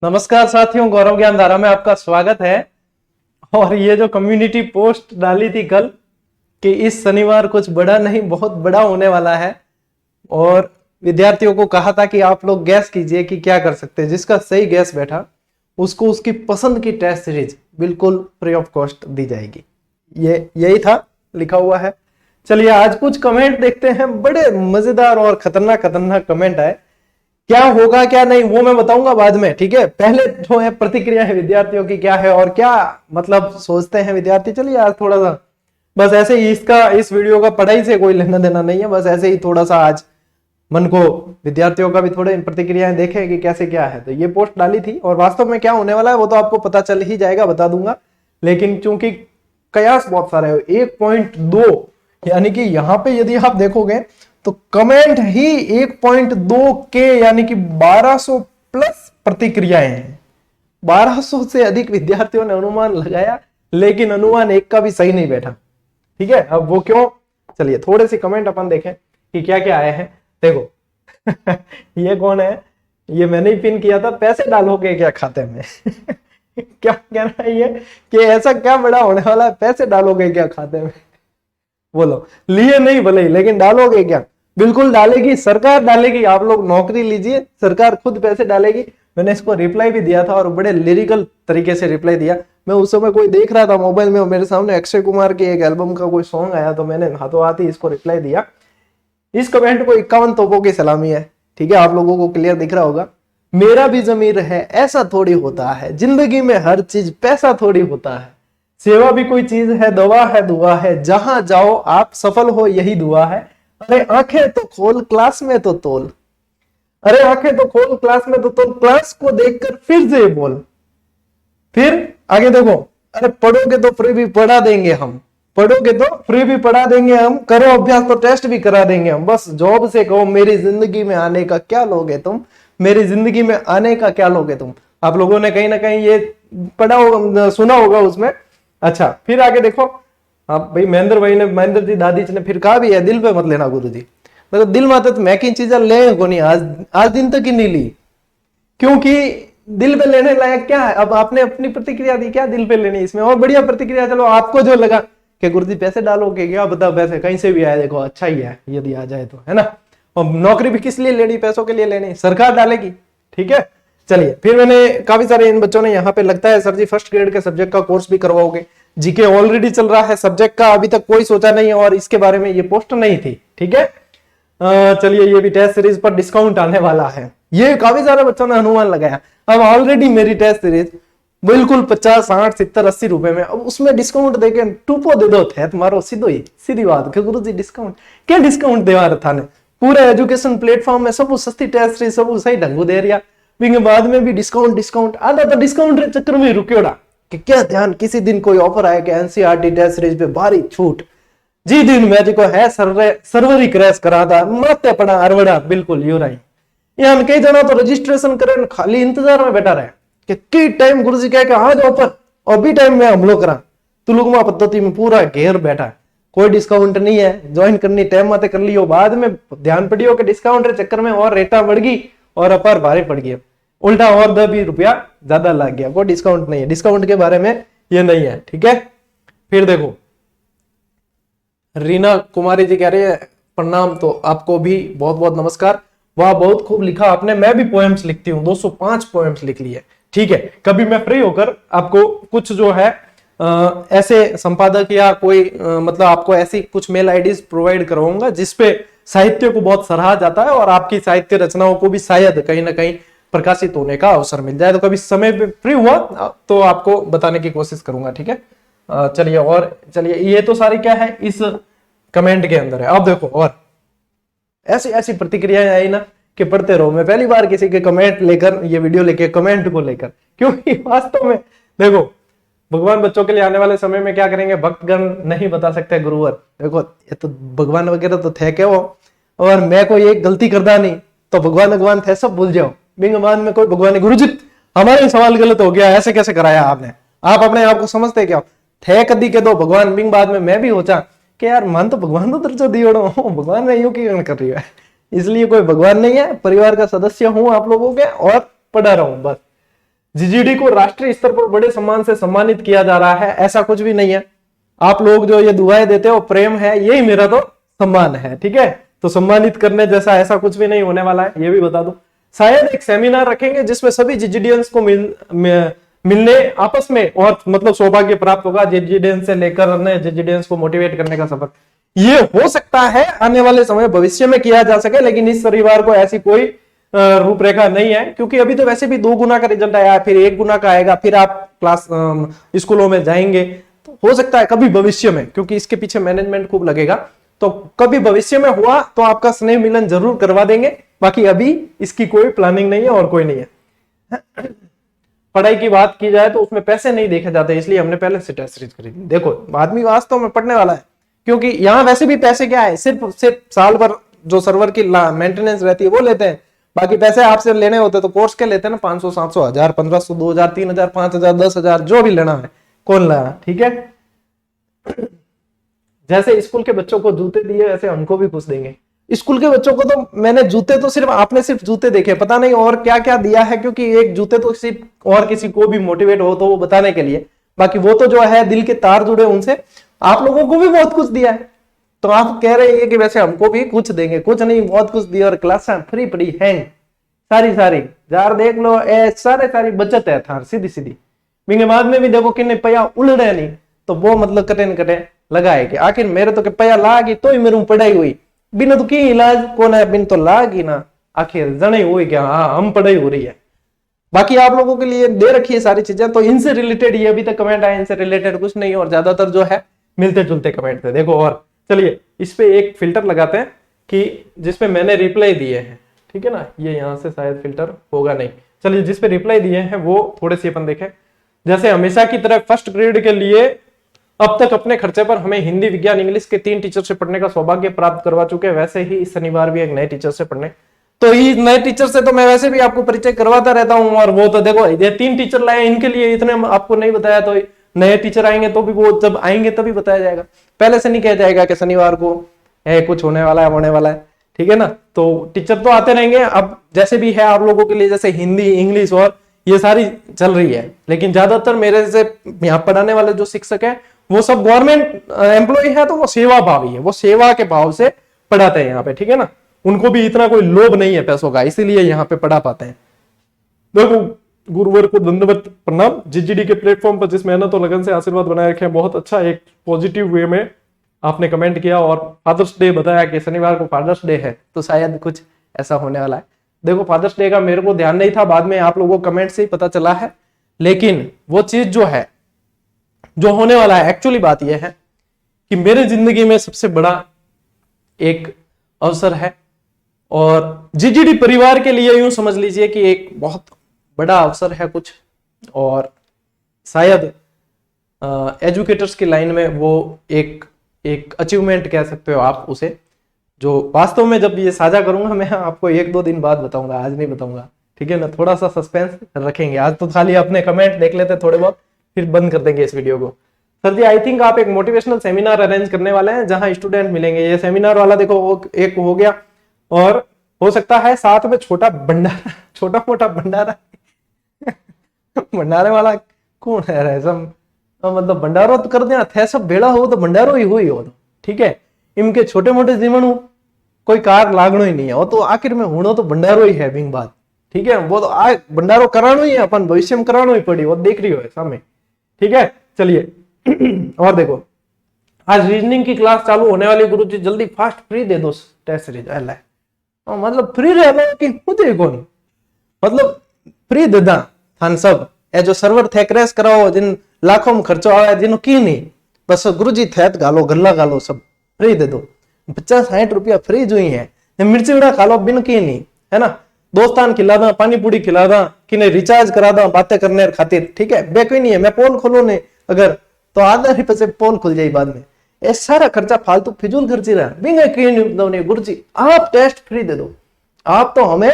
नमस्कार साथियों, गौरव ज्ञान धारा में आपका स्वागत है। और ये जो कम्युनिटी पोस्ट डाली थी कल कि इस शनिवार कुछ बड़ा नहीं बहुत बड़ा होने वाला है, और विद्यार्थियों को कहा था कि आप लोग गैस कीजिए कि क्या कर सकते हैं। जिसका सही गैस बैठा उसको उसकी पसंद की टेस्ट सीरीज बिल्कुल फ्री ऑफ कॉस्ट दी जाएगी। ये यही था लिखा हुआ है। चलिए आज कुछ कमेंट देखते हैं। बड़े मजेदार और खतरनाक खतरनाक कमेंट आए। क्या होगा क्या नहीं वो मैं बताऊंगा बाद में, ठीक है। पहले जो है प्रतिक्रिया है विद्यार्थियों की क्या है और क्या मतलब सोचते हैं विद्यार्थी। चलिए आज थोड़ा सा बस ऐसे ही, इस वीडियो का पढ़ाई से कोई लेना देना नहीं है, बस ऐसे ही थोड़ा सा आज मन को विद्यार्थियों का भी थोड़े प्रतिक्रियाएं देखें कि कैसे क्या है। तो ये पोस्ट डाली थी और वास्तव में क्या होने वाला है वो तो आपको पता चल ही जाएगा, बता दूंगा। लेकिन चूंकि कयास बहुत सारे है 1.2, यानी कि यहाँ पे यदि आप देखोगे तो कमेंट ही 1.2 के यानी कि 1200 प्लस प्रतिक्रियाएं हैं। 1200 से अधिक विद्यार्थियों ने अनुमान लगाया, लेकिन अनुमान एक का भी सही नहीं बैठा। ठीक है, अब वो क्यों, चलिए थोड़े से कमेंट अपन देखें कि क्या क्या आए हैं। देखो ये कौन है, ये मैंने ही पिन किया था। पैसे डालोगे क्या खाते में क्या कहना है ये कि ऐसा क्या बड़ा होने वाला है, पैसे डालोगे क्या खाते में। बोलो, लिए नहीं भले ही, लेकिन डालोगे क्या। बिल्कुल डालेगी, सरकार डालेगी। आप लोग नौकरी लीजिए, सरकार खुद पैसे डालेगी। मैंने इसको रिप्लाई भी दिया था और बड़े लिरिकल तरीके से रिप्लाई दिया। मैं उस समय कोई देख रहा था मोबाइल में, मेरे सामने अक्षय कुमार की एक एल्बम का कोई सॉन्ग आया, तो मैंने हाथों हाथ ही इसको रिप्लाई दिया। इस कमेंट को 51 तोपों की सलामी है। ठीक है, आप लोगों को क्लियर दिख रहा होगा। मेरा भी जमीर है, ऐसा थोड़ी होता है, जिंदगी में हर चीज पैसा थोड़ी होता है, सेवा भी कोई चीज है, दवा है दुआ है, जहां जाओ आप सफल हो यही दुआ है। अरे आंखें तो खोल क्लास में तो तोल, अरे आंखें तो खोल क्लास में तो तोल, क्लास को देखकर फिर से बोल। फिर आगे देखो, अरे पढ़ोगे तो फ्री भी पढ़ा देंगे हम, पढ़ोगे तो फ्री भी पढ़ा देंगे हम, करो अभ्यास तो टेस्ट भी करा देंगे हम, बस जॉब से कहो मेरी जिंदगी में आने का क्या लोगे तुम, मेरी जिंदगी में आने का क्या लोगे तुम। आप लोगों ने कहीं ना कहीं ये पढ़ा होगा, सुना होगा उसमें। अच्छा फिर आगे देखो, हाँ भाई महेंद्र जी दादी जी ने फिर कहा भी है, दिल पे मत लेना गुरु जी। मतलब दिल माते तो मैं की चीजें ले को नहीं, आज दिन तक ही नहीं ली, क्योंकि दिल पे लेने लायक क्या है। अब आपने अपनी प्रतिक्रिया दी, क्या दिल पे लेनी इसमें। और बढ़िया प्रतिक्रिया, चलो आपको जो लगा कि गुरु जी पैसे डालोगे क्या, बताओ पैसे कहीं से भी आए, देखो अच्छा ही है यदि आ जाए तो, है ना। और नौकरी भी किस लिए लेनी, पैसों के लिए लेनी, सरकार डालेगी। ठीक है, चलिए फिर मैंने काफी सारे इन बच्चों ने यहाँ पे लगता है सर जी फर्स्ट ग्रेड के सब्जेक्ट का कोर्स भी करवाओगे। जीके ऑलरेडी चल रहा है, सब्जेक्ट का अभी तक कोई सोचा नहीं और इसके बारे में ये पोस्ट नहीं थी। ठीक है, चलिए ये भी टेस्ट सीरीज पर डिस्काउंट आने वाला है, ये काफी सारे बच्चों ने अनुमान लगाया। अब ऑलरेडी मेरी टेस्ट सीरीज बिल्कुल 50, 60, 70, 80 रुपए में, अब उसमें डिस्काउंट देके टूपो दे दो थे तुम्हारो, सीधी बात कि गुरु जी डिस्काउंट क्या डिस्काउंट देवा रहा ने, पूरे एजुकेशन प्लेटफॉर्म में सब सस्ती टेस्ट सीरीज सब सही ढंगू दे रिया, बाद में भी डिस्काउंट आधा तो डिस्काउंट रे चक्कर में रुक्योड़ा कि क्या ध्यान किसी दिन कोई ऑफर आया कि एनसीईआरटी टेस्ट सीरीज पे भारी छूट, जी दिन मैं जो है सर्वर ही क्रैश करा था, माते पड़ा अरवड़ा बिल्कुल यू रही। यहाँ कई जना तो रजिस्ट्रेशन करे खाली इंतजार में बैठा रहे कि की टाइम गुरु जी कह आ जाओ पर, और भी टाइम में हमलो करा, तुलुगमा पद्धति में पूरा घेर बैठा है, कोई डिस्काउंट नहीं है। ज्वाइन करनी टाइम माते कर लियो, बाद में ध्यान पड़ियो कि डिस्काउंट के चक्कर में और रेटा बढ़ गई और अपार भारी पड़ गया, उल्टा और 10-20 रुपया ज्यादा लग गया। कोई डिस्काउंट नहीं है, डिस्काउंट के बारे में ये नहीं है। ठीक है, फिर देखो रीना कुमारी जी कह रही है प्रणाम, तो आपको भी बहुत बहुत नमस्कार। वाह बहुत खूब लिखा आपने, मैं भी पोएम्स लिखती हूँ, 205 पोएम्स लिख लिए। ठीक है, कभी मैं फ्री होकर आपको कुछ जो है ऐसे संपादक या कोई मतलब आपको ऐसी कुछ मेल आईडीज प्रोवाइड करवाऊंगा जिसपे साहित्य को बहुत सराहा जाता है और आपकी साहित्य रचनाओं को भी शायद कहीं ना कहीं प्रकाशित होने का अवसर मिल जाए। तो कभी समय पे फ्री हुआ तो आपको बताने की कोशिश करूंगा। ठीक है, चलिए और चलिए ये तो सारी क्या है इस कमेंट के अंदर है। अब देखो और ऐसी ऐसी प्रतिक्रियाएं आई ना कि पढ़ते रहो। मैं पहली बार किसी के कमेंट लेकर ये वीडियो लेके कमेंट को लेकर, क्योंकि वास्तव में देखो भगवान बच्चों के लिए आने वाले समय में क्या करेंगे भक्तगण नहीं बता सकते गुरुवर। देखो ये तो भगवान वगैरह तो थे क्या वो, और मैं कोई एक गलती करता नहीं तो भगवान थे सब भूल जाओ, बिंग बाद में कोई भगवान गुरु जी हमारे सवाल गलत हो गया, ऐसे कैसे कराया आपने, आप अपने आप को समझते क्या थे कदी के दो भगवान, बिंग बाद में मैं भी होचा कि यार मन तो भगवान तो दर्जो दियोड़ो भगवान ने यूं क्यों कर रही है। इसलिए कोई भगवान नहीं है, परिवार का सदस्य हूं आप लोगों के और पढ़ा रहा हूं बस। जीजीडी को राष्ट्रीय स्तर पर बड़े सम्मान से सम्मानित किया जा रहा है, ऐसा कुछ भी नहीं है। आप लोग जो ये दुआएं देते हो प्रेम है, यही मेरा तो सम्मान है, ठीक है। तो सम्मानित करने जैसा ऐसा कुछ भी नहीं होने वाला है, ये भी बता दूं। शायद एक सेमिनार रखेंगे जिसमें सभी जीजीडियंस को मिलने आपस में और मतलब सौभाग्य प्राप्त होगा, जीजीडियंस से लेकर अन्य जीजीडियंस को मोटिवेट करने का सफर। ये हो सकता है आने वाले समय भविष्य में किया जा सके, लेकिन इस रविवार को ऐसी कोई रूपरेखा नहीं है, क्योंकि अभी तो वैसे भी 2 गुना का रिजल्ट आया है, फिर 1 गुना का आएगा, फिर आप क्लास स्कूलों में जाएंगे। तो हो सकता है कभी भविष्य में, क्योंकि इसके पीछे मैनेजमेंट खूब लगेगा, तो कभी भविष्य में हुआ तो आपका स्नेह मिलन जरूर करवा देंगे। बाकी अभी इसकी कोई प्लानिंग नहीं है और कोई नहीं है। पढ़ाई की बात की जाए तो उसमें पैसे नहीं देखे जाते, इसलिए हमने पहले से टेस्ट सीरीज खरीदी। देखो आदमी वास्तव में पढ़ने वाला है, क्योंकि यहाँ वैसे भी पैसे क्या है, सिर्फ साल भर जो सर्वर की मेंटेनेंस रहती है वो लेते हैं। बाकी पैसे आपसे लेने होते तो कोर्स के लेते हैं ना, 500 700 1000 1500 2000 3000 5000 10000 जो भी लेना है कौन ला, ठीक है। जैसे स्कूल के बच्चों को जूते दिए वैसे हमको भी कुछ देंगे। स्कूल के बच्चों को तो मैंने जूते तो सिर्फ आपने सिर्फ जूते देखे, पता नहीं और क्या क्या दिया है, क्योंकि एक जूते तो सिर्फ और किसी को भी मोटिवेट हो तो वो बताने के लिए, बाकी वो तो जो है दिल के तार जुड़े उनसे। आप लोगों को भी बहुत कुछ दिया है, तो आप कह रहे हैं कि वैसे हमको भी कुछ देंगे, कुछ नहीं बहुत कुछ दिया। और क्लास फ्री पड़ी है सारी जार देख लो, सारी बचत है थार सीधी सीधी। बिंगे बाद में भी देखो किन्ने पैया उलड़े नहीं, तो वो मतलब कटे न कटे लगाए कि आखिर मेरे तो के पैया लागी तो ही मेरे पढ़ाई हुई, बिना तो की इलाज कौन है, बिन तो लागी ना, आखिर जने हुई क्या, हाँ हम पढ़ाई हो रही है। बाकी आप लोगों के लिए दे रखी है सारी चीजें, तो इनसे रिलेटेड ये अभी तक कमेंट आए, इनसे रिलेटेड कुछ नहीं, और ज्यादातर जो है मिलते जुलते कमेंट थे। देखो और चलिए इस पे एक फिल्टर लगाते हैं कि जिसपे मैंने रिप्लाई दिए हैं, ठीक है ना, ये यहाँ से शायद फिल्टर होगा नहीं। चलिए जिसपे रिप्लाई दिए हैं वो थोड़े से अपन देखें। जैसे हमेशा की तरह फर्स्ट ग्रेड के लिए अब तक अपने खर्चे पर हमें हिंदी विज्ञान इंग्लिश के 3 टीचर से पढ़ने का सौभाग्य प्राप्त करवा चुके हैं, वैसे ही इस शनिवार भी एक नए टीचर से पढ़ने। तो इस नए टीचर से तो मैं वैसे भी आपको परिचय करवाता रहता हूँ, और वो तो देखो ये 3 टीचर लाए, इनके लिए इतने आपको नहीं बताया, तो नए टीचर आएंगे तो भी वो जब आएंगे तभी बताया जाएगा, पहले से नहीं कहा जाएगा कि शनिवार को है कुछ होने वाला है, ठीक है ना। तो टीचर तो आते रहेंगे, अब जैसे भी है आप लोगों के लिए, जैसे हिंदी इंग्लिश और ये सारी चल रही है, लेकिन ज्यादातर मेरे से यहाँ पढ़ाने वाले जो शिक्षक है वो सब गवर्नमेंट एम्प्लॉय है, तो वो सेवा भावी है, वो सेवा के भाव से पढ़ाते हैं यहाँ पे, ठीक है ना। उनको भी इतना कोई लोभ नहीं है पैसों का, इसीलिए यहाँ पे पढ़ा पाते हैं। देखो गुरुवर को दंडवत प्रणाम, जीजीडी के प्लेटफॉर्म पर जिस मेहनत और लगन से आशीर्वाद बनाए रखे, बहुत अच्छा एक पॉजिटिव वे में आपने कमेंट किया और फादर्स डे बताया कि शनिवार को फादर्स डे है, तो शायद कुछ ऐसा होने वाला है। देखो फादर्स डे का मेरे को ध्यान नहीं था, बाद में आप लोगों को कमेंट से ही पता चला है, लेकिन वो चीज जो है जो होने वाला है, एक्चुअली बात यह है कि मेरे जिंदगी में सबसे बड़ा एक अवसर है, और जीजीडी परिवार के लिए यूं समझ लीजिए कि एक बहुत बड़ा अवसर है कुछ, और शायद एजुकेटर्स की लाइन में वो एक अचीवमेंट कह सकते हो आप उसे, जो वास्तव में जब ये साझा करूंगा मैं आपको 1-2 दिन बाद बताऊंगा, आज नहीं बताऊंगा, ठीक है ना। थोड़ा सा सस्पेंस रखेंगे, आज तो खाली अपने कमेंट देख लेते थोड़े बहुत, फिर बंद कर देंगे इस वीडियो को। सर जी आई थिंक आप एक मोटिवेशनल सेमिनार अरेंज करने वाले हैं जहां स्टूडेंट मिलेंगे, ये सेमिनार वाला देखो एक हो गया, और हो सकता है साथ में छोटा मोटा भंडारा भंडारे वाला कौन है रैसम, मतलब भंडारो तो कर दिया थे, सब भेड़ा हो तो भंडारो ही हुई हो, ठीक है। इनके छोटे मोटे जीवन कोई कार लागनो ही नहीं है, वो तो आखिर में होना तो भंडारो ही है बिंग बात, ठीक है। वो तो भंडारो करानो ही है, अपन भविष्य में करानो ही पड़ी, वो देख रही हो सामने, ठीक है। चलिए और देखो आज रीजनिंग की क्लास चालू होने वाली, गुरुजी जल्दी फास्ट फ्री दे दो टेस्ट सीरीज, मतलब फ्री रहे कि मुझे कौन, मतलब फ्री दे दा थान सब ए जो सर्वर थे क्रैश कराओ, जिन लाखों में खर्चो आवे जिन की नहीं, बस गुरुजी थे गालो गल्ला गालो सब फ्री दे दो, 50-60 रुपया फ्री जो ही है, मिर्ची वड़ा खा लो बिन की नहीं, है ना। दोस्तान खिला दा, पानी पूरी खिला दा, किने रिचार्ज करा दा बातें करने खातिर, ठीक है। बे कोई नहीं है, मैं पोल खोलो ने अगर तो आधा ही पैसे पोल खुल जाए बाद में, ये सारा खर्चा फालतू फिजूल खर्ची रहा बिंगे की नहीं। गुरुजी आप टेस्ट फ्री दे दो, आप तो हमें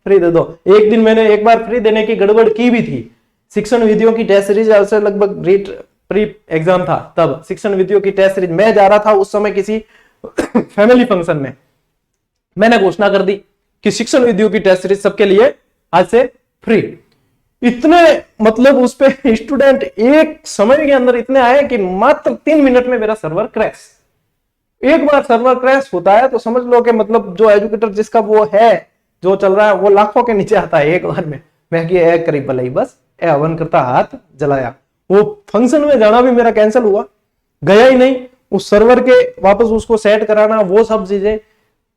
फ्री दे दो। एक दिन मैंने एक बार फ्री देने की गड़बड़ की भी थी, शिक्षण विधियों की टेस्ट सीरीज से लगभग प्री एग्जाम था, तब शिक्षण विधियों की टेस्ट सीरीज मैं जा रहा था उस समय किसी फैमिली फंक्शन में, मैंने घोषणा कर दी कि शिक्षण विधियों की टेस्ट सीरीज सबके लिए आज से फ्री। इतने मतलब उस पे स्टूडेंट एक समय के अंदर इतने आए कि मात्र 3 मिनट में मेरा सर्वर क्रैश। एक बार सर्वर क्रैश होता है तो समझ लो कि मतलब जो एजुकेटर जिसका वो है जो चल रहा है वो लाखों के नीचे आता है एक बार में। मैं कि एक करीब भलाई बस ए हवन करता हाथ जलाया। वो फंक्शन में जाना भी मेरा कैंसिल हुआ, गया ही नहीं। उस सर्वर के वापस उसको सेट कराना, वो सब चीजें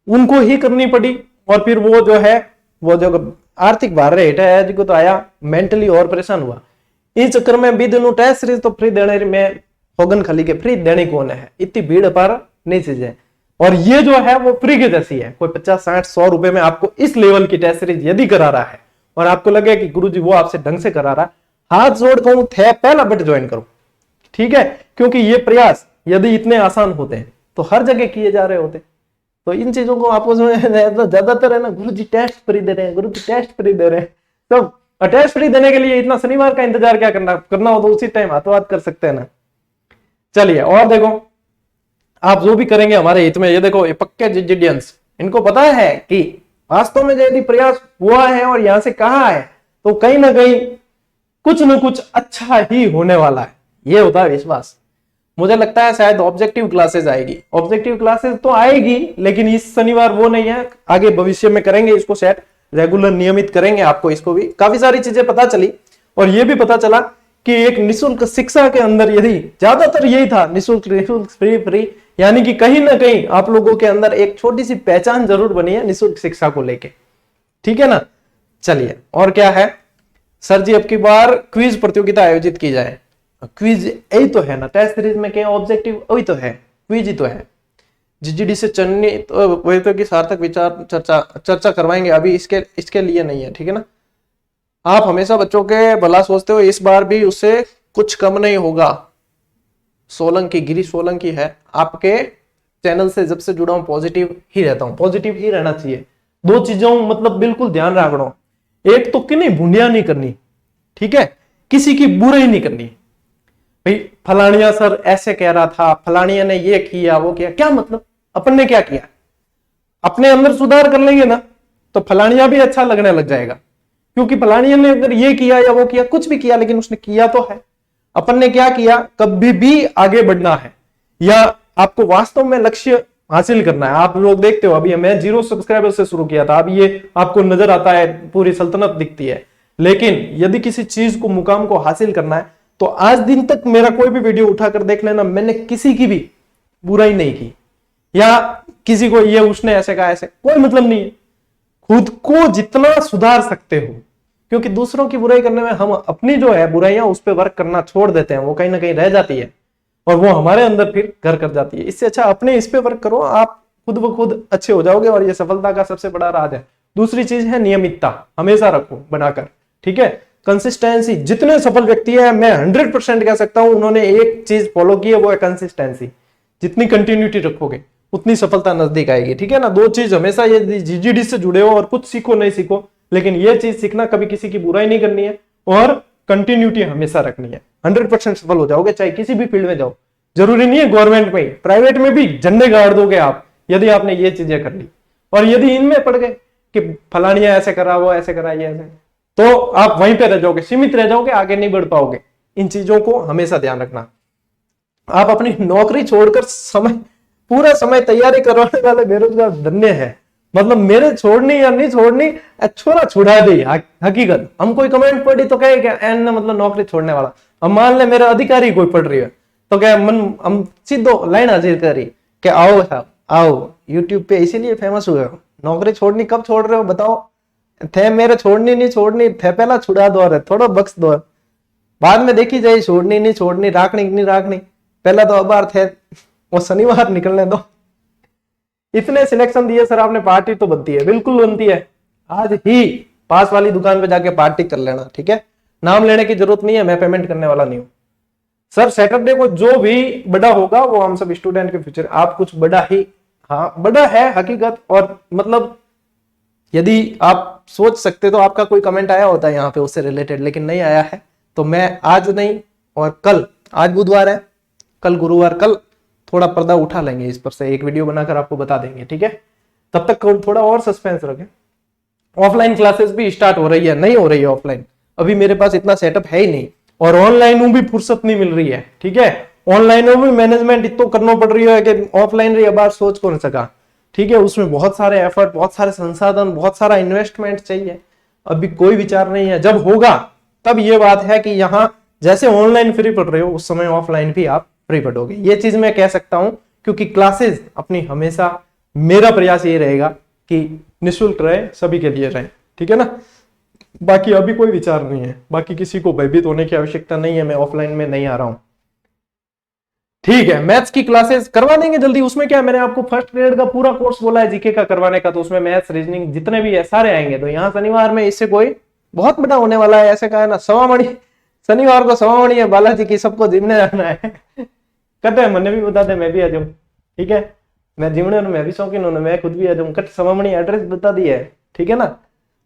उनको ही करनी पड़ी। और फिर वो जो है वो जो आर्थिक भार रेट है जिसको तो आया, मेंटली और परेशान हुआ। इस चक्कर में भी दिनों टेस्ट सीरीज तो फ्री देने में होगन खाली के फ्री देने कौन है, इतनी भीड़ पर नहीं चीजें। और ये जो है वो फ्री की जैसी है, कोई 50 60 100 रुपए में आपको इस लेवल की टेस्ट सीरीज यदि करा रहा है और आपको लगे कि गुरुजी वो आपसे ढंग से करा रहा है, हाथ जोड़ कहूं थे पहला बट ज्वाइन करो, ठीक है। क्योंकि ये प्रयास यदि इतने आसान होते हैं तो हर जगह किए जा रहे होते। तो इन चीजों को आपको ज्यादातर है ना, गुरुजी टेस्ट फ्री दे रहे हैं, गुरुजी टेस्ट फ्री दे रहे हैं। तो टेस्ट फ्री देने के लिए इतना शनिवार का इंतजार क्या करना हो तो उसी टाइम हाथों हाथ कर सकते हैं ना। चलिए और देखो, आप जो भी करेंगे हमारे हित में। ये देखो ये पक्के जिजिडियंस, इनको पता है कि वास्तव में यदि प्रयास हुआ है और यहां से कहा है तो कहीं ना कहीं कुछ न कुछ अच्छा ही होने वाला है, ये होता है विश्वास। मुझे लगता है शायद ऑब्जेक्टिव क्लासेस आएगी, ऑब्जेक्टिव क्लासेस तो आएगी लेकिन इस शनिवार वो नहीं है, आगे भविष्य में करेंगे इसको सेट, रेगुलर नियमित करेंगे। आपको इसको भी काफी सारी चीजें पता चली और ये भी पता चला कि एक निःशुल्क शिक्षा के अंदर यदि ज्यादातर यही था, निःशुल्क निःशुल्क फ्री फ्री, यानी कि कहीं ना कहीं आप लोगों के अंदर एक छोटी सी पहचान जरूर बनी है निःशुल्क शिक्षा को लेके, ठीक है ना। चलिए और क्या है, सर जी अब की बार क्विज प्रतियोगिता आयोजित की जाए। क्विज यही तो है ना, टेस्ट सीरीज में क्या ऑब्जेक्टिव वही तो है, क्विज ही तो है। जीजीडी से चन्नी तो वही तो कि सार्थक विचार चर्चा करवाएंगे, अभी इसके लिए नहीं है, ठीक है ना। आप हमेशा बच्चों के भला सोचते हो, इस बार भी उससे कुछ कम नहीं होगा। सोलंकी, गिरीश सोलंकी है, आपके चैनल से जब से जुड़ा हूं पॉजिटिव ही रहता हूं, पॉजिटिव ही रहना चाहिए। दो चीजों मतलब बिल्कुल ध्यान रखना, एक तो कि नहीं भुंडिया नहीं करनी, ठीक है, किसी की बुराई नहीं करनी। भाई फलानिया सर ऐसे कह रहा था, फलानिया ने ये किया वो किया, क्या मतलब, अपन ने क्या किया। अपने अंदर सुधार कर लेंगे ना तो फलानिया भी अच्छा लगने लग जाएगा, क्योंकि फलानिया ने अगर ये किया या वो किया, कुछ भी किया लेकिन उसने किया तो है। अपन ने क्या किया, कभी भी आगे बढ़ना है या आपको वास्तव में लक्ष्य हासिल करना है। आप लोग देखते हो अभी मैं 0 सब्सक्राइबर से शुरू किया था, अब ये आपको नजर आता है पूरी सल्तनत दिखती है। लेकिन यदि किसी चीज को मुकाम को हासिल करना है तो आज दिन तक मेरा कोई भी वीडियो उठाकर देख लेना, मैंने किसी की भी बुराई नहीं की या किसी को ये उसने ऐसे कहा ऐसे, कोई मतलब नहीं है। खुद को जितना सुधार सकते हो, क्योंकि दूसरों की बुराई करने में हम अपनी जो है बुराइयां उस पर वर्क करना छोड़ देते हैं, वो कहीं ना कहीं रह जाती है और वो हमारे अंदर फिर घर कर जाती है। इससे अच्छा अपने इस पे वर्क करो, आप खुद ब खुद अच्छे हो जाओगे और ये सफलता का सबसे बड़ा राज है। दूसरी चीज है नियमितता, हमेशा रखो बनाकर, ठीक है। कंसिस्टेंसी, जितने सफल व्यक्ति है मैं 100% कह सकता हूं उन्होंने एक चीज फॉलो की है, वो है कंसिस्टेंसी। जितनी कंटिन्यूटी रखोगे उतनी सफलता नजदीक आएगी, ठीक है ना। दो चीज हमेशा, ये जीजीडी से जुड़े हो और कुछ सीखो नहीं सीखो, लेकिन ये चीज सीखना, कभी किसी की बुराई नहीं करनी है और कंटिन्यूटी हमेशा रखनी है। 100% सफल हो जाओगे, चाहे किसी भी फील्ड में जाओ। जरूरी नहीं है गवर्नमेंट में, प्राइवेट में भी झंडे गाड़ दोगे आप यदि आपने ये चीजें कर ली। और यदि इनमें पड़ गए कि फलानिया ऐसे करा, वो ऐसे करा, ये ऐसे, तो आप वहीं पे रह जाओगे, सीमित रह जाओगे, आगे नहीं बढ़ पाओगे। इन चीजों को हमेशा ध्यान रखना। आप अपनी नौकरी छोड़कर पूरा समय तैयारी करवाने वाले बेरोजगार धन्य है। मतलब मेरे छोड़नी या नहीं छोड़नी, छोरा छुड़ा दी हकीकत। हम कोई कमेंट पढ़ी तो कहे क्या एन मतलब नौकरी छोड़ने वाला। अब मान ले मेरे अधिकारी कोई पढ़ रही है तो क्या हम सीधो लाइन हाजिर करी कि आओ साहब आओ, यूट्यूब पे इसीलिए फेमस हुए हो, नौकरी छोड़नी कब छोड़ रहे हो बताओ। थे मेरे छोड़नी नहीं छोड़नी, थे पहला छुड़ा दो, रहे थोड़ा बख्श दो, बाद में देखी जाए छोड़नी नहीं छोड़नी, राखनी नहीं राखनी, पहला तो अबार थे वो शनिवार निकलने दो। इतने सिलेक्शन दिए सर आपने, पार्टी तो बनती है, बिल्कुल बनती है। आज ही पास वाली दुकान पे जाके पार्टी कर लेना, ठीक है। नाम लेने की जरूरत नहीं है, मैं पेमेंट करने वाला नहीं हूं सर। सैटरडे को जो भी बड़ा होगा वो हम सब स्टूडेंट के फ्यूचर, आप कुछ बड़ा ही, हाँ बड़ा है हकीकत। और मतलब यदि आप सोच सकते तो आपका कोई कमेंट आया होता है यहाँ पे उससे रिलेटेड, लेकिन नहीं आया है। तो मैं आज नहीं और कल, आज बुधवार है, कल गुरुवार, कल थोड़ा पर्दा उठा लेंगे इस पर से, एक वीडियो बनाकर आपको बता देंगे, ठीक है। तब तक थोड़ा और सस्पेंस रखें। ऑफलाइन क्लासेस भी स्टार्ट हो रही है, नहीं हो रही है ऑफलाइन, अभी मेरे पास इतना सेटअप है ही नहीं, और ऑनलाइन भी फुर्सत नहीं मिल रही है। ठीक है, ऑनलाइन भी मैनेजमेंट इतना करना पड़ रही है कि ऑफलाइन रही बार सोच कौन सका। ठीक है, उसमें बहुत सारे एफर्ट, बहुत सारे संसाधन, बहुत सारा इन्वेस्टमेंट चाहिए। अभी कोई विचार नहीं है, जब होगा तब ये बात है कि यहाँ जैसे ऑनलाइन फ्री पढ़ रहे हो उस समय ऑफलाइन भी आप फ्री पढ़ोगे, ये चीज मैं कह सकता हूं। क्योंकि क्लासेस अपनी हमेशा, मेरा प्रयास ये रहेगा कि निःशुल्क रहे, सभी के लिए रहे। ठीक है ना, बाकी अभी कोई विचार नहीं है, बाकी किसी को भयभीत होने की आवश्यकता नहीं है, मैं ऑफलाइन में नहीं आ रहा हूं। ठीक है, मैथ्स की क्लासेस करवा देंगे जल्दी। उसमें क्या है, मैंने आपको फर्स्ट ग्रेड का पूरा कोर्स बोला है जीके का करवाने का, तो उसमें मैथ्स, रीजनिंग जितने भी है सारे आएंगे। तो यहाँ शनिवार में इससे कोई बहुत बड़ा होने वाला है, ऐसे कहा है ना, सवामणि, शनिवार को सवामणि है बालाजी की, सबको जिमने जाना है। कहते हैं मैंने भी बता दे, मैं भी आ जाऊं। ठीक है, मैं जिमने मैं भी शौकीन हूं, मैं खुद भी आ जाऊं। कट सवामणि एड्रेस बता दिया है, ठीक है ना।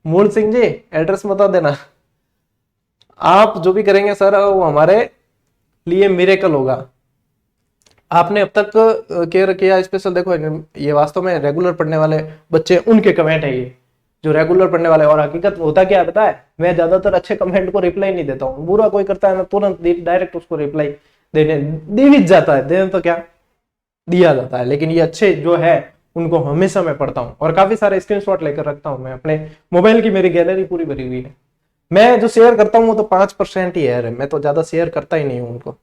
मूल सिंह जी एड्रेस बता देना, आप जो भी करेंगे सर वो हमारे लिए मिरेकल होगा। आपने अब तक केयर किया स्पेशल, देखो ये वास्तव में रेगुलर पढ़ने वाले बच्चे उनके कमेंट है ये, जो रेगुलर पढ़ने वाले। और हकीकत होता क्या पता है, मैं ज्यादातर अच्छे कमेंट को रिप्लाई नहीं देता हूँ। बुरा कोई करता है ना, तुरंत डायरेक्ट उसको रिप्लाई देने दे जाता है, देने तो क्या दिया जाता है। लेकिन ये अच्छे जो है उनको हमेशा मैं पढ़ता हूँ, और काफी सारे स्क्रीनशॉट लेकर रखता हूँ मैं अपने मोबाइल की, मेरी गैलरी पूरी भरी हुई है। मैं जो शेयर करता हूँ वो तो 5% ही है, मैं तो ज्यादा शेयर करता ही नहीं हूँ उनको।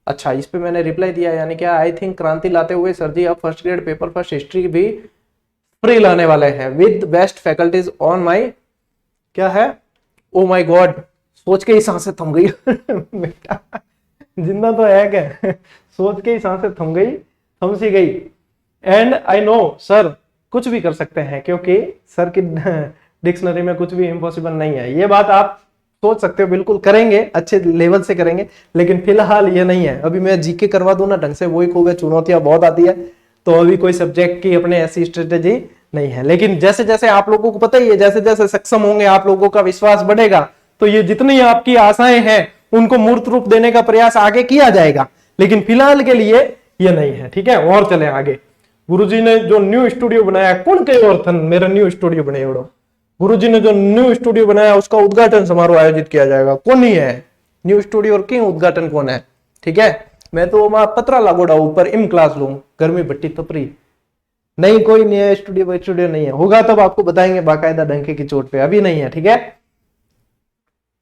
अच्छा, इस पे मैंने रिप्लाई दिया, यानी क्या, आई थिंक क्रांति लाते हुए सर जी अब first grade paper first history भी फ्री लाने वाले हैं with best faculties on my, क्या है, ओ माई गॉड, सोच के ही सांसें थम गई। बेटा जिंदा तो है क्या, सोच के ही सांसें थम गई, थम सी गई। एंड आई नो सर कुछ भी कर सकते हैं, क्योंकि सर की डिक्शनरी में कुछ भी इम्पॉसिबल नहीं है। ये बात आप सोच सकते हो, बिल्कुल करेंगे, अच्छे लेवल से करेंगे, लेकिन फिलहाल ये नहीं है। अभी मैं जीके करवा दूं ना ढंग से, वही खूब है, चुनौतियां बहुत आती है, तो अभी कोई सब्जेक्ट की अपने ऐसी स्ट्रेटेजी नहीं है। लेकिन जैसे जैसे आप लोगों को पता ही है, जैसे जैसे सक्षम होंगे, आप लोगों का विश्वास बढ़ेगा, तो ये जितनी आपकी आशाएं हैं उनको मूर्त रूप देने का प्रयास आगे किया जाएगा। लेकिन फिलहाल के लिए ये नहीं है, ठीक है। और चले आगे। गुरुजी ने जो न्यू स्टूडियो बनाया, कौन के और थन मेरा न्यू स्टूडियो बने उड़ो, गुरुजी ने जो न्यू स्टूडियो बनाया उसका उद्घाटन समारोह आयोजित किया जाएगा। कौन नहीं है न्यू स्टूडियो और क्यों उद्घाटन कौन है, ठीक है। मैं तो वहां पत्रा लागोड़ा ऊपर इम क्लास लूं, गर्मी भट्टी तपरी, नहीं कोई नहीं है स्टूडियो नहीं है। होगा तब आपको बताएंगे बाकायदा डंके की चोट पे, अभी नहीं है, ठीक है।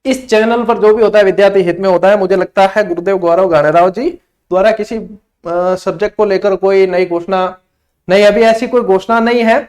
इस चैनल पर जो भी होता है विद्यार्थी हित में होता है। मुझे लगता है गुरुदेव गौरव गानेराव जी द्वारा किसी सब्जेक्ट को लेकर कोई नई घोषणा नहीं, अभी ऐसी कोई घोषणा नहीं है।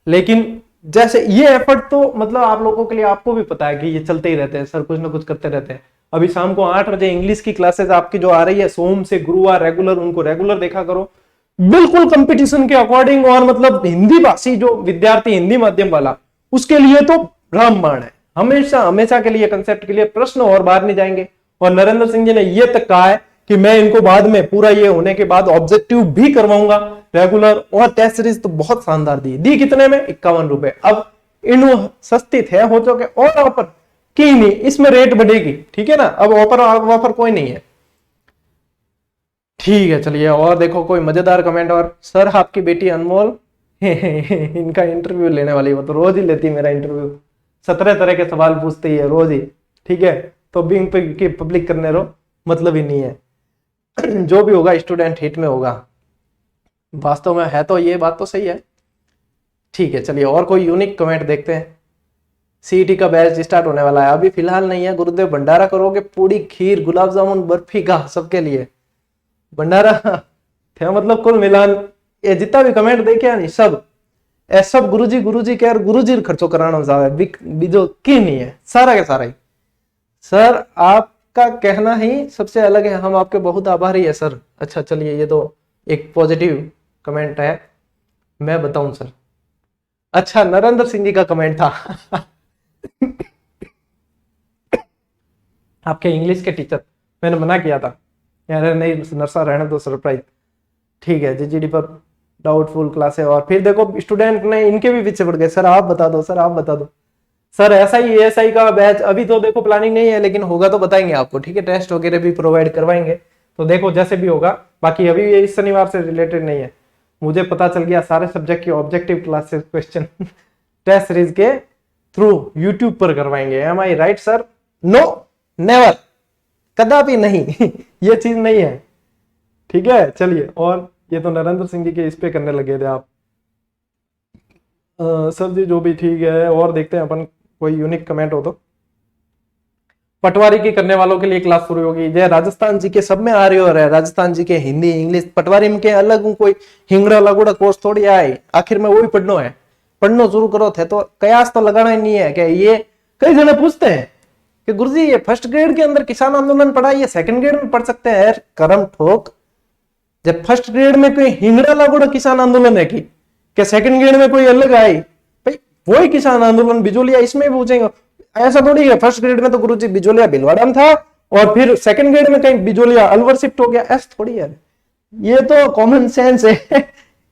लेकिन जैसे ये एफर्ट तो मतलब आप लोगों के लिए, आपको भी पता है कि ये चलते ही रहते हैं, सर कुछ ना कुछ करते रहते हैं। अभी शाम को 8 बजे इंग्लिश की क्लासेस आपकी जो आ रही है सोम से गुरुवार रेगुलर, उनको रेगुलर देखा करो, बिल्कुल कंपटीशन के अकॉर्डिंग। और मतलब हिंदी भाषी जो विद्यार्थी, हिंदी माध्यम वाला, उसके लिए तो रामबाण है, हमेशा हमेशा के लिए कंसेप्ट के लिए प्रश्न और बाहर नहीं जाएंगे। और नरेंद्र सिंह जी ने यह तक कहा है कि मैं इनको बाद में पूरा ये होने के बाद ऑब्जेक्टिव भी करवाऊंगा रेगुलर। और टेस्ट सीरीज तो बहुत शानदार दी कितने में, 51 रुपए। अब इन सस्ती थे हो चुके, और ऑफर की नहीं, इसमें रेट बढ़ेगी, ठीक है ना। अब ऑफर कोई नहीं है, ठीक है। चलिए और देखो कोई मजेदार कमेंट। और सर आपकी बेटी अनमोल इनका इंटरव्यू लेने वाली, वो तो रोज ही लेती है मेरा इंटरव्यू, 17 तरह के सवाल पूछती है रोज ही, ठीक है। तो बिंग पे पब्लिक करने रहो, मतलब ही नहीं है। जो भी होगा स्टूडेंट हिट में होगा, वास्तव में है तो ये बात तो सही है, ठीक है। चलिए और कोई यूनिक कमेंट देखते हैं। सीईटी का बैच स्टार्ट होने वाला है, अभी फिलहाल नहीं है। गुरुदेव भंडारा करोगे, पूरी खीर गुलाब जामुन बर्फी का सबके लिए भंडारा थे, मतलब कुल मिलान ये जितना भी कमेंट देखे नहीं सब गुरुजी के, गुरुजी खर्चो कराना बीजो की नहीं है, सारा के सारा ही। सर आपका कहना ही सबसे अलग है, हम आपके बहुत आभारी है सर। अच्छा चलिए, ये तो एक पॉजिटिव कमेंट है, मैं बताऊं सर। अच्छा, नरेंद्र सिंह जी का कमेंट था आपके इंग्लिश के टीचर, मैंने मना किया था यार नहीं नरसा रहने दो, सरप्राइज, ठीक है। जीजीडी पर डाउटफुल क्लास है, और फिर देखो स्टूडेंट ने इनके भी पीछे पड़ गए, सर आप बता दो, सर आप बता दो। सर ऐसा ही एएसआई का बैच अभी तो देखो प्लानिंग नहीं है, लेकिन होगा तो बताएंगे आपको, ठीक है। टेस्ट वगैरह भी प्रोवाइड करवाएंगे, तो देखो जैसे भी होगा। बाकी अभी ये इस शनिवार से रिलेटेड नहीं है, मुझे पता चल गया सारे सब्जेक्ट के objective classes question test series के थ्रू यूट्यूब पर करवाएंगे। Am I right sir? No never, कदापि नहीं ये चीज नहीं है। ठीक है, चलिए। और ये तो नरेंद्र सिंह जी के इस पे करने लगे थे आप। सर जी जो भी ठीक है, और देखते हैं अपन कोई यूनिक कमेंट हो तो। पटवारी की करने वालों के लिए क्लास शुरू होगी। जय राजस्थान जी के सब में आ रही हो रहा है, राजस्थान जी के हिंदी इंग्लिश, पटवारी में के अलग कोई हिंगड़ा लगुड़ा कोर्स थोड़ी आए, आखिर में वही पढ़ना है, पढ़ना शुरू करो थे तो कयास तो लगाना ही नहीं है। क्या ये कई जने पूछते हैं कि गुरुजी ये फर्स्ट ग्रेड के अंदर किसान आंदोलन पढ़ा, ये सेकंड ग्रेड में पढ़ सकते हैं? यार करम ठोक, जब फर्स्ट ग्रेड में कोई हिंगड़ा लगुड़ा किसान आंदोलन है कि सेकंड ग्रेड में कोई अलग आई, भाई वही किसान आंदोलन बिजोलिया इसमें भी पूछेंगे। ऐसा थोड़ी है फर्स्ट ग्रेड में तो गुरुजी बिजोलिया भिलवाड़ा में था और फिर सेकंड ग्रेड में कहीं बिजोलिया अलवर शिफ्ट हो गया, ऐसा थोड़ी है। ये तो कॉमन सेंस है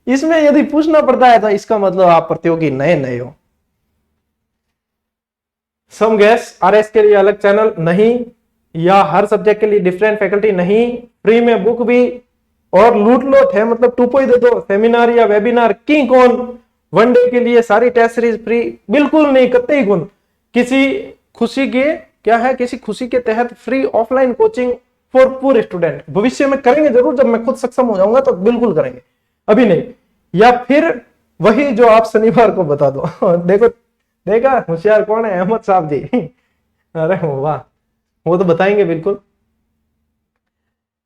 इसमें यदि पूछना पड़ता है तो इसका मतलब आप प्रतियोगी नए नए हो। सम गैस आरएस के लिए अलग चैनल नहीं, या हर सब्जेक्ट के लिए डिफरेंट फैकल्टी नहीं, फ्री में बुक भी और लूट लो थे, मतलब 2 दे दो, सेमिनार या वेबिनार की कौन, वन डे के लिए सारी टेस्ट सीरीज फ्री, बिल्कुल नहीं, कतई कौन। किसी खुशी के क्या है, किसी खुशी के तहत फ्री ऑफलाइन कोचिंग फॉर पूर स्टूडेंट, भविष्य में करेंगे जरूर, जब मैं खुद सक्षम हो जाऊंगा तो बिल्कुल करेंगे, अभी नहीं। या फिर वही जो आप शनिवार को बता दो देखो देखा होशियार कौन है, अहमद साहब जी अरे वाह, वो तो बताएंगे बिल्कुल।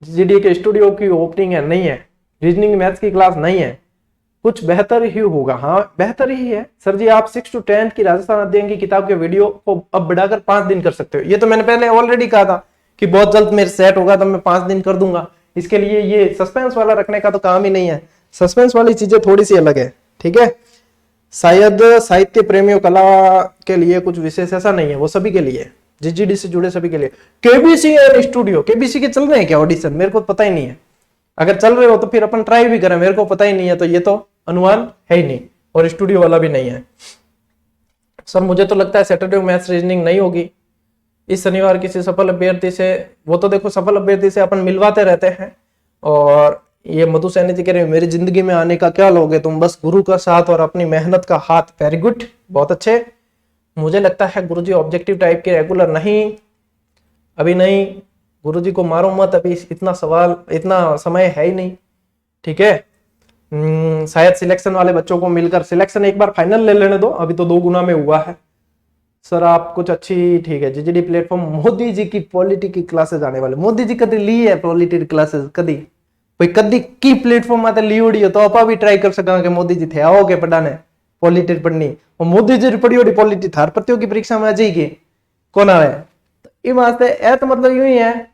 जीडी के स्टूडियो की ओपनिंग है, नहीं है। रीजनिंग मैथ्स की क्लास नहीं है, कुछ बेहतर ही होगा। हाँ बेहतर ही है सर जी। आप 6 to 10 की राजस्थान अध्ययन की किताब के वीडियो को अब बढ़ाकर 5 दिन कर सकते हो। ये तो मैंने पहले ऑलरेडी कहा था कि बहुत जल्द मेरे सेट होगा तो मैं 5 दिन कर दूंगा। इसके लिए ये सस्पेंस वाला रखने का तो काम ही नहीं है, सस्पेंस वाली चीजें थोड़ी सी अलग है। ठीक है, शायद साहित्य प्रेमियों कला के लिए कुछ विशेष ऐसा नहीं है, वो सभी के लिए, जीजीडी से जुड़े सभी के लिए। केबीसी एंड स्टूडियो, केबीसी के चल रहे हैं क्या ऑडिशन, मेरे को पता ही नहीं है। अगर चल रहे हो तो फिर अपन ट्राई भी करें, मेरे को पता ही नहीं है, तो ये तो अनुमान है ही नहीं, और स्टूडियो वाला भी नहीं है। सर मुझे तो लगता है सैटरडे मैथ्स रीजनिंग नहीं होगी इस शनिवार किसी सफल अभ्यर्थी से। वो तो देखो सफल अभ्यर्थी से अपन मिलवाते रहते हैं। और ये मधु सैनी जी कह रहे हैं मेरी जिंदगी में आने का क्या लोगे तुम, बस गुरु का साथ और अपनी मेहनत का हाथ। वेरी गुड, बहुत अच्छे। मुझे लगता है गुरुजी ऑब्जेक्टिव टाइप के रेगुलर नहीं, अभी नहीं। गुरुजी को मारो मत, अभी इतना समय है ही नहीं। ठीक है, शायद सिलेक्शन वाले बच्चों को मिलकर सिलेक्शन एक बार फाइनल ले लेने दो, अभी तो 2 गुना में हुआ है। सर आप कुछ अच्छी, ठीक है, जीजीडी प्लेटफॉर्म मोदी जी की पॉलिटी की क्लासेस आने वाले। मोदी जी कभी ली है पॉलिटी क्लासेस, कभी कोई कदी की प्लेटफॉर्म आते ली उड़ी हो तो आप भी ट्राई कर सका कि मोदी जी थे आओगे पढ़ाने पॉलिटी पढ़नी, और मोदी जी पढ़ी उड़ी पॉलिटी थार प्रतियोगी की परीक्षा में आ जाएगी कौन आ रहा है। तो ये वास्ते ए तो मतलब यूं ही है,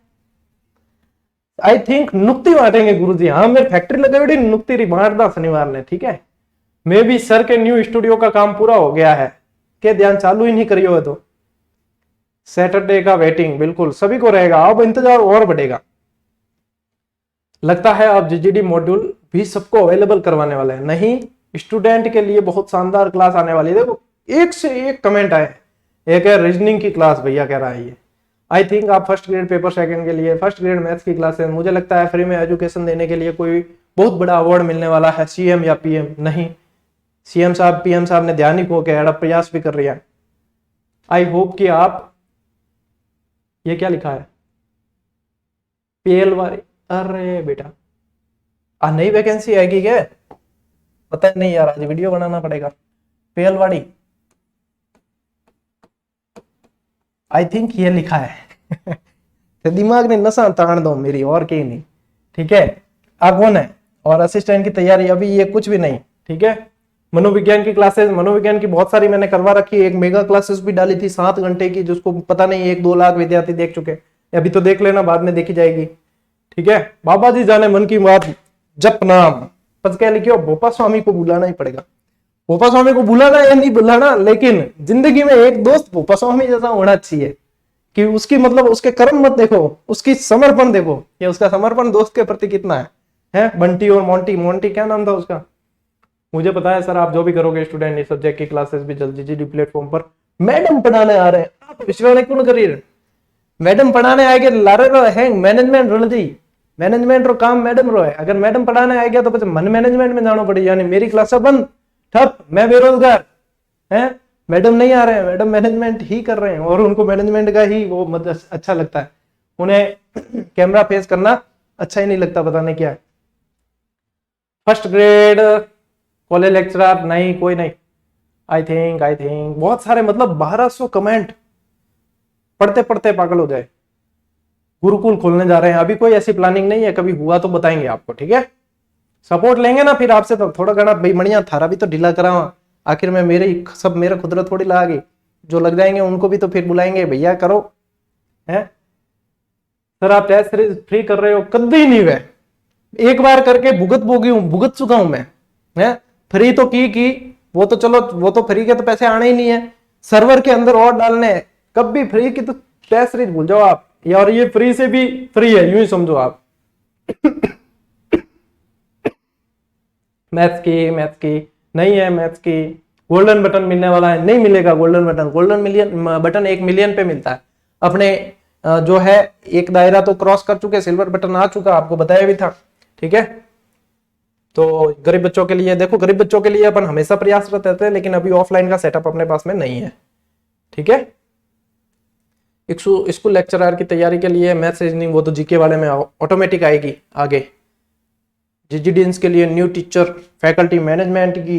आई थिंक नुक्ति बांटेंगे गुरुजी। हाँ मेरी फैक्ट्री लगाई नुक्ति री बांटदा शनिवार ने। ठीक है, मे भी सर के न्यू स्टूडियो का काम पूरा हो गया है, के ध्यान चालू ही नहीं करियो है तो सैटरडे का वेटिंग बिल्कुल सभी को रहेगा, अब इंतजार और बढ़ेगा। लगता है अब जीजीडी मॉड्यूल भी सबको अवेलेबल करवाने वाले हैं। नहीं, स्टूडेंट के लिए बहुत शानदार क्लास आने वाली है। देखो एक से एक कमेंट आए, एक है रीजनिंग की क्लास भैया कह रहा है ये। आई थिंक आप फर्स्ट ग्रेड पेपर सेकंड के लिए फर्स्ट ग्रेड मैथ्स की क्लास है। मुझे लगता है फ्री में एजुकेशन देने के लिए कोई बहुत बड़ा अवार्ड मिलने वाला है, सीएम या पीएम नहीं। सीएम साहब पीएम साहब ने ध्यान ही खो के प्रयास भी कर रही है। आई होप कि आप, ये क्या लिखा है पीएल वाली, अरे बेटा नई वैकेंसी आएगी क्या, पता नहीं यार, आज वीडियो बनाना पड़ेगा। पीएल वाली आई थिंक ये लिखा है तो दिमाग ने नशा तान दो मेरी, और कहीं नहीं। ठीक है, कौन है, और असिस्टेंट की तैयारी अभी ये कुछ भी नहीं। ठीक है, मनोविज्ञान की क्लासेस, मनोविज्ञान की बहुत सारी मैंने करवा रखी है। एक मेगा क्लासेस भी डाली थी 7 घंटे की, जिसको पता नहीं 1-2 लाख विद्यार्थी देख चुके, अभी तो देख लेना, बाद में देखी जाएगी। ठीक है, बाबा जी जाने मन की बात जप नाम पच क्या लिखियो, भोपा स्वामी को बुलाना ही पड़ेगा। भोपा स्वामी को बुलाना या नहीं बुलाना, लेकिन जिंदगी में एक दोस्त भोपा स्वामी जैसा होना चाहिए कि उसकी मतलब उसके कर्म मत देखो, उसकी समर्पण देखो कि उसका समर्पण दोस्त के प्रति कितना है। बंटी और मोंटी, मोंटी क्या नाम था उसका, मुझे पता है। सर आप जो भी करोगे स्टूडेंट, इस सब्जेक्ट की क्लासेस भी जल्द जीजीडी प्लेटफॉर्म पर मैडम पढ़ाने आ रहे हैं, आप विश्वास क्यों करिए। मैडम पढ़ाने आएंगे लारे रो है मैनेजमेंट रो जी, मैनेजमेंट रो काम मैडम रो है। अगर मैडम पढ़ाने आ गया तो मन मैनेजमेंट में जाना पड़ेगा, यानी मेरी क्लास बंद ठप, मैं बेरोजगार है, मैडम नहीं आ रहे हैं, मैडम मैनेजमेंट ही कर रहे हैं और उनको मैनेजमेंट का ही वो मतलब अच्छा लगता है, उन्हें कैमरा फेस करना अच्छा ही नहीं लगता, पता नहीं क्या है। फर्स्ट ग्रेड कॉलेज लेक्चरर नहीं, कोई नहीं। आई थिंक बहुत सारे मतलब 1200 कमेंट पढ़ते पढ़ते पागल हो जाए। गुरुकुल खोलने जा रहे हैं, अभी कोई ऐसी प्लानिंग नहीं है, कभी हुआ तो बताएंगे आपको, ठीक है। सपोर्ट लेंगे ना फिर आपसे, तो थोड़ा घना भाई मणिया थारा भी तो ढीला करा, आखिर में मेरे सब मेरा खुदरा थोड़ी लगा गई, जो लग जाएंगे उनको भी तो फिर बुलाएंगे, भैया करो है। सर आप टेस्ट सीरीज फ्री कर रहे हो, कभी नहीं हुए, एक बार करके भुगत चुका हूं मैं, है फ्री तो की वो तो चलो, वो तो फ्री के तो पैसे आने ही नहीं है, सर्वर के अंदर और डालने, कभी फ्री की तो टेस्ट सीरीज भूल जाओ आप, और ये फ्री से भी फ्री है, यूं ही समझो आप। मैथ्स की नहीं है, मैथ्स की गोल्डन बटन मिलने वाला है, नहीं मिलेगा golden button, golden button 1 million पे मिलता है। अपने जो है एक दायरा तो क्रॉस कर चुके, सिल्वर बटन आ चुका, आपको बताया भी था, ठीक है। तो गरीब बच्चों के लिए देखो, गरीब बच्चों के लिए अपन हमेशा प्रयासरत रहते हैं, लेकिन अभी ऑफलाइन का सेटअप अपने पास में नहीं है, ठीक है। स्कूल लेक्चरर की तैयारी के लिए मैथ्स रीजनिंग, वो तो जीके वाले में ऑटोमेटिक आएगी आगे। जीजीडीएंस के लिए न्यू टीचर फैकल्टी मैनेजमेंट की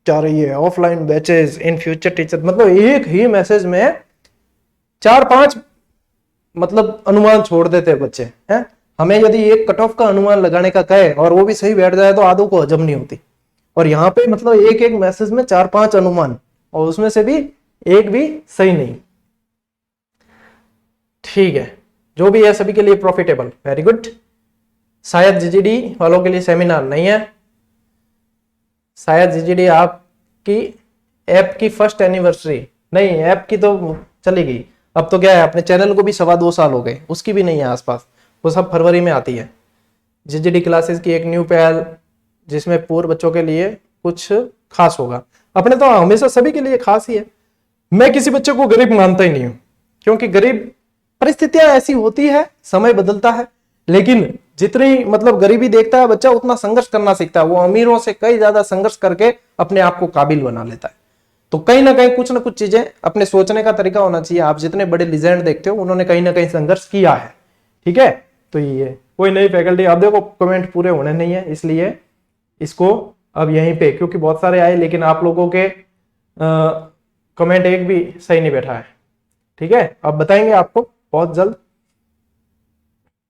जा रही है, offline batches in future teacher, मतलब एक ही मैसेज में 4-5 मतलब अनुमान छोड़ देते हैं बच्चे हैं। हमें यदि एक कट ऑफ का अनुमान लगाने का कहे और वो भी सही बैठ जाए तो आधों को हजम नहीं होती, और यहाँ पे मतलब एक एक मैसेज में 4-5 अनुमान, और उसमें से भी एक भी सही नहीं, ठीक है। जो भी है सभी के लिए प्रॉफिटेबल, वेरी गुड। शायद जीजीडी वालों के लिए सेमिनार नहीं है, शायद जीजीडी आपकी ऐप की फर्स्ट एनिवर्सरी नहीं, ऐप की तो चली गई, अब तो क्या है अपने चैनल को भी 2.25 साल हो गए, उसकी भी नहीं है आसपास, वो सब फरवरी में आती है। जीजीडी क्लासेस की एक न्यू पहल, जिसमें पूर्व बच्चों के लिए कुछ खास होगा, अपने तो हमेशा सभी के लिए खास ही है। मैं किसी बच्चे को गरीब मानता ही नहीं हूं, क्योंकि गरीब परिस्थितियां ऐसी होती है, समय बदलता है, लेकिन जितनी मतलब गरीबी देखता है बच्चा, उतना संघर्ष करना सीखता है, वो अमीरों से कई ज्यादा संघर्ष करके अपने आप को काबिल बना लेता है। तो कहीं ना कहीं कुछ ना कुछ चीजें अपने सोचने का तरीका होना चाहिए। आप जितने बड़े लीजेंड देखते हो, उन्होंने कहीं ना कहीं संघर्ष किया है, ठीक है। तो ये कोई नई फैकल्टी, अब देखो कमेंट पूरे होने नहीं है, इसलिए इसको अब यहीं पे, क्योंकि बहुत सारे आए लेकिन आप लोगों के कमेंट एक भी सही नहीं बैठा है, ठीक है। अब बताएंगे आपको बहुत जल्द।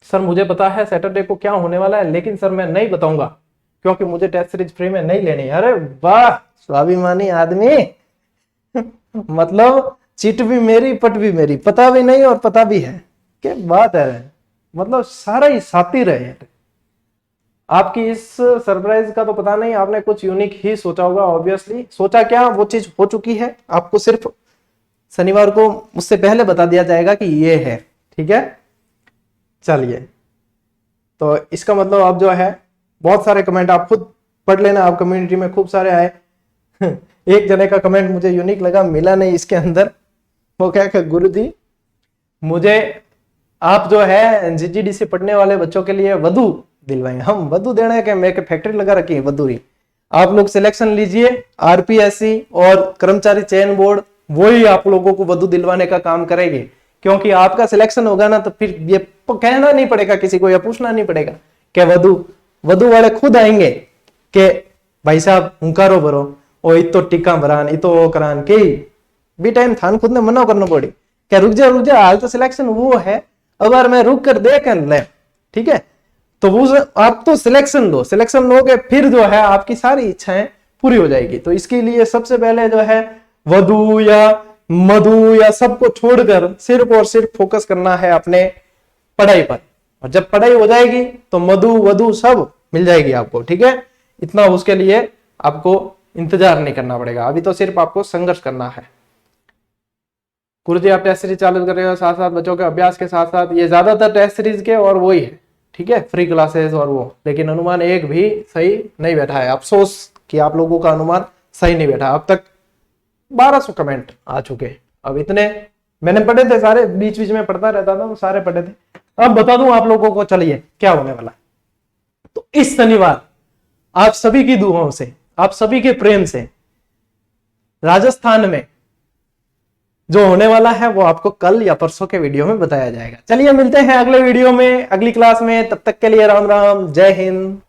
सर मुझे पता है सैटरडे को क्या होने वाला है, लेकिन सर मैं नहीं बताऊंगा, क्योंकि मुझे टेस्ट सीरीज फ्री में नहीं लेनी। अरे वाह, स्वाभिमानी आदमी मतलब चिट भी मेरी, पट भी मेरी, पता भी नहीं और पता भी है, क्या बात है, मतलब सारा ही साथी रहे। आपकी इस सरप्राइज का तो पता नहीं, आपने कुछ यूनिक ही सोचा होगा, ऑब्वियसली सोचा क्या, वो चीज हो चुकी है, आपको सिर्फ शनिवार को उससे पहले बता दिया जाएगा कि ये है, ठीक है। चलिए, तो इसका मतलब अब जो है बहुत सारे कमेंट आप खुद पढ़ लेना, आप कम्युनिटी में खूब सारे आए। एक जने का कमेंट मुझे यूनिक लगा, मिला नहीं इसके अंदर, वो क्या, गुरुजी मुझे आप जो है जीजीडी से पढ़ने वाले बच्चों के लिए वधु दिलवाएंगे। हम वधु देने के, मैं फैक्ट्री लगा रखी है वधु ही, आप लोग सिलेक्शन लीजिए, आरपीएससी और कर्मचारी चयन बोर्ड वही आप लोगों को वधु दिलवाने का काम करेगी, क्योंकि आपका सिलेक्शन होगा ना तो फिर ये कहना नहीं पड़ेगा किसी को, या पूछना नहीं पड़ेगा कि वधु वाले खुद आएंगे कि भाई साहब हुंकारो भरो, ओ इतो टिक्का भरान, इतो करान के भी टाइम थान खुद ने मना करना पड़ी, क्या रुक जा हाल तो सिलेक्शन वो है, अगर मैं रुक कर देख ले, ठीक है। तो वो आप तो सिलेक्शन लो, सिलेक्शन लोगे फिर जो है आपकी सारी इच्छाएं पूरी हो जाएगी। तो इसके लिए सबसे पहले जो है वधु या मधु या सबको छोड़कर सिर्फ और सिर्फ फोकस करना है अपने पढ़ाई पर, और जब पढ़ाई हो जाएगी तो मधु वधु सब मिल जाएगी आपको, ठीक है। इतना उसके लिए आपको इंतजार नहीं करना पड़ेगा, अभी तो सिर्फ आपको संघर्ष करना है। गुरुजी आप टेस्ट सीरीज चालू कर रहे हो साथ साथ बच्चों के अभ्यास के साथ साथ, ये ज्यादातर टेस्ट सीरीज के और वो ही है, ठीक है, फ्री क्लासेस और वो, लेकिन अनुमान एक भी सही नहीं बैठा है। अफसोस कि आप लोगों का अनुमान सही नहीं बैठा। अब तक 1200 कमेंट आ चुके, अब इतने मैंने पढ़े थे सारे, बीच बीच में पढ़ता रहता था, वो सारे पढ़े थे। अब बता दूं आप लोगों को, चलिए क्या होने वाला। तो इस शनिवार आप सभी की दुआओं से, आप सभी के प्रेम से राजस्थान में जो होने वाला है वो आपको कल या परसों के वीडियो में बताया जाएगा। चलिए मिलते हैं अगले वीडियो में, अगली क्लास में। तब तक के लिए राम राम, जय हिंद।